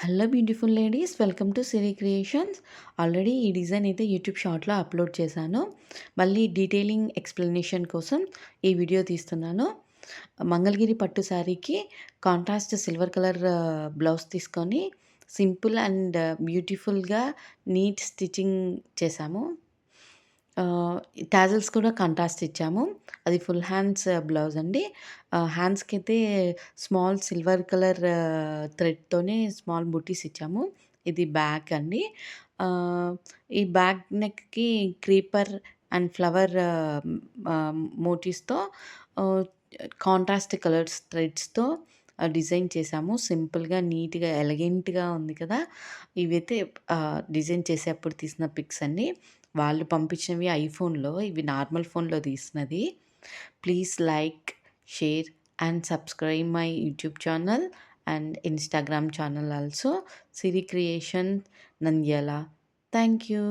Hello beautiful ladies, welcome to Siri creations. Already ఈ design అయితే YouTube షార్ట్‌లో upload చేశాను. మళ్ళీ డీటెయిలింగ్ ఎక్స్‌ప్లనేషన్ కోసం ఈ వీడియో తీస్తున్నాను. మంగళగిరి పట్టు శారీకి కాంట్రాస్ట్ సిల్వర్ కలర్ బ్లౌజ్ తీసుకొని సింపుల్ అండ్ బ్యూటిఫుల్‌గా నీట్ స్టిచ్చింగ్ చేశాము. టాజిల్స్ కూడా కాంట్రాస్ట్ ఇచ్చాము. అది ఫుల్ హ్యాండ్స్ బ్లౌజ్ అండి. హ్యాండ్స్‌కైతే స్మాల్ సిల్వర్ కలర్ థ్రెడ్‌తోనే స్మాల్ బుటీస్ ఇచ్చాము. ఇది బ్యాక్ అండి. ఆహ్, ఈ బ్యాక్ నెక్‌కి క్రీపర్ అండ్ ఫ్లవర్ మోటివ్స్‌తో ఆహ్, కాంట్రాస్ట్ కలర్స్ థ్రెడ్స్‌తో డిజైన్ చేశాము. సింపుల్‌గా, నీట్‌గా, ఎలగెంట్‌గా ఉంది కదా! ఇవైతే డిజైన్ చేసేప్పుడు తీసిన పిక్స్ అండి. వాళ్ళు పంపించినవి ఐఫోన్‌లో, ఇవి నార్మల్ ఫోన్‌లో తీసినది. Please like, share and subscribe my YouTube channel and Instagram channel also. Siri creation Nandyal. Thank you.